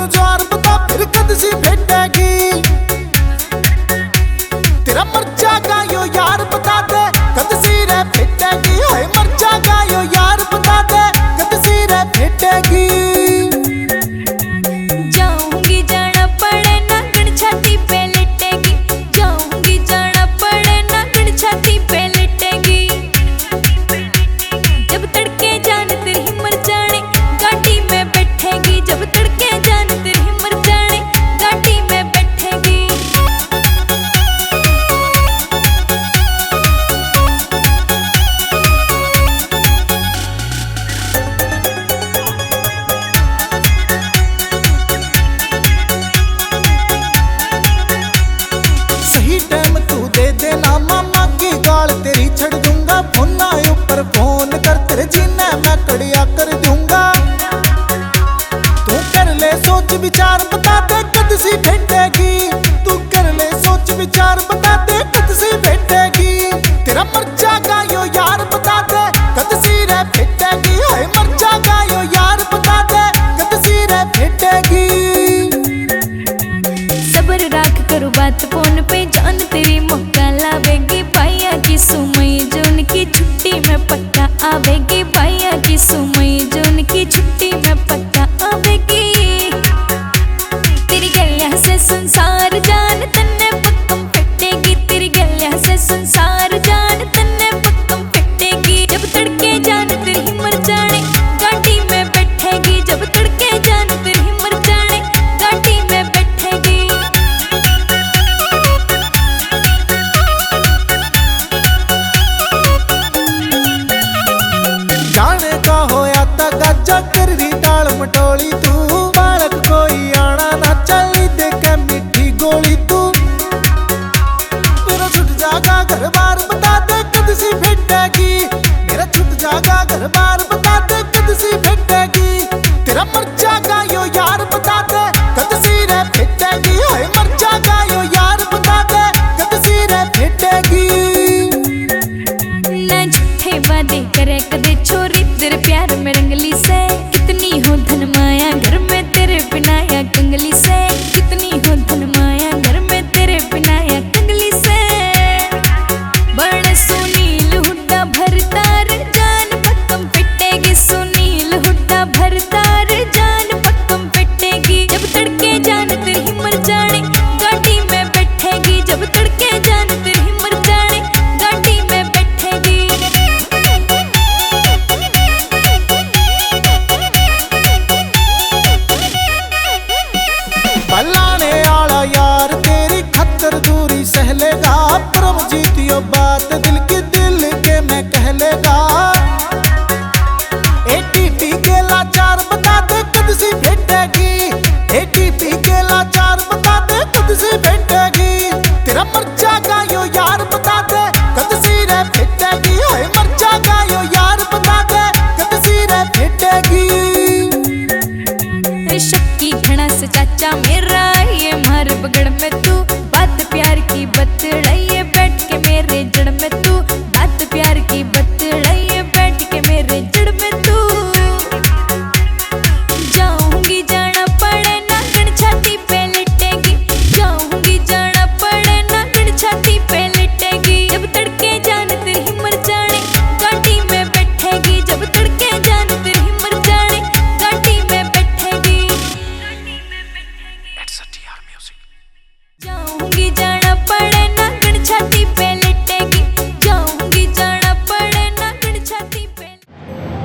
मैनू ज्वार बता फिर कद सी भेटेगी। तेरा मर्चा गायो यार बता दे कद सी रे भेटेगी। हाय मर्चा गायो यार बता दे कद सी रे भेटेगी। जाऊंगी जाना पड़े ना गण छाती पे लिटेगी। जाऊंगी जाना पड़े ना गण छाती पे लिटेगी। जब तड़के जान तेरी मर जाने गाड़ी में बैठेगी। जब तड़के जान तेरी मर जाने गाड़ी में बैठेगी। सही टाइम तू दे देना मामा की गाल तेरी छड़ दूंगा। फोना ऊपर फोन कर तेरे जीने मैं कड़िया कर दूंगा। तू कर ले सोच विचार बता दे कद सी भेटेगी। तू कर ले सोच विचार बता दे कद सी भेटेगी। तेरा मर्चा गायो यार बता दे कद सी रे भेटेगी। हाय मर्चा गायो यार बता दे कद सी रे भेटेगी। सबर राख करो बात फोन पे जान तेरी मौका लावेगी। पाया की सुमई जून की छुट्टी में पक्का आवेगी। पाया की सुमई जून की छुट्टी में पक्का आवेगी। तेरी गलिया से संसार जान तन्ने पक्कम फटेगी। तेरी गलिया से संसार जान तन्ने पक्कम फटेगी। जब तड़के जान तेरी मर जाने गाड़ी में बैठेगी। जब तड़के जान तेरी मर जाने गाड़ी में बैठेगी। जाने का होया ता गाजा कर दी टाल मटोली तू। बालक कोई आना ना चली दे के मीठी गोली तू। मेरा छुट जागा घर बार बता दे कद सी भेटेगी। मेरा छुट जागा घर बार बता दे कद सी भेटेगी। तेरा मर्चा गायो यार बता दे कद सी रे भेटेगी। हाय मर्चा गायो यार बता दे कद सी रे भेटेगी। ना झूठे वादे करे कदे छोरी तेरे प्यार में रंगली से। कितनी हो धन माया घर में तेरे बिना या कंगली से। कितनी हो धन माया घर में तेरे बिना या कंगली से। बड़ सुनील हुड्डा भरतार जान पक्कम पिटेगी। सुनील हुड्डा भरतार जान पक्कम पिटेगी। जब तड़के जान तेरी मर जाने गाड़ी में बैठेगी। जब तड़के जान तेरी मर जाने गाड़ी में बैठेगी। बलाने आला यार तेरी खतर दूरी सह लेगा। परम जीतियो बात दिल की दिल के मैं कह लेगा। एटीपी के लाचार बता दे कद सी भेटेगी। एटीपी के लाचार बता दे कद सी भेटेगी। तेरा मर्चा गायो यार बता दे कद सी रे भेटेगी। हाय मर्चा गायो यार बता दे कद सी रे भेटेगी। शक्की घना से चाचा मेरा ये मार बगड़ में तू। बात प्यार की बतड़ाइए बैठ के मेरे जड़ में तू। बात प्यार की बतड़ाइए बैठ के मेरे जड़ में तू। जाऊंगी जाना पड़े ना गण छाती पे लिटेगी। जाऊंगी जाना पड़े ना गण छाती पे लिटेगी। जब तड़के जान तेरी मर जाने गाड़ी में बैठेगी। जब तड़के जान तेरी मर जाने गाड़ी में बैठेगी। जाऊंगी जाना पड़े ना गण छाती पे लिटेगी। जाऊंगी जाना पड़े ना गण छाती पे।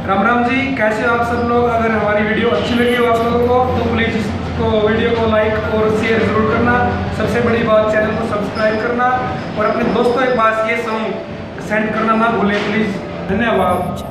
राम राम जी, कैसे हो आप सब लोग। अगर हमारी वीडियो अच्छी लगी हो आप लोगों को तो प्लीज़ इसको वीडियो को लाइक और शेयर ज़रूर करना। सबसे बड़ी बात चैनल को सब्सक्राइब करना और अपने दोस्तों के पास ये सॉन्ग सेंड करना ना भूलें प्लीज़। धन्यवाद।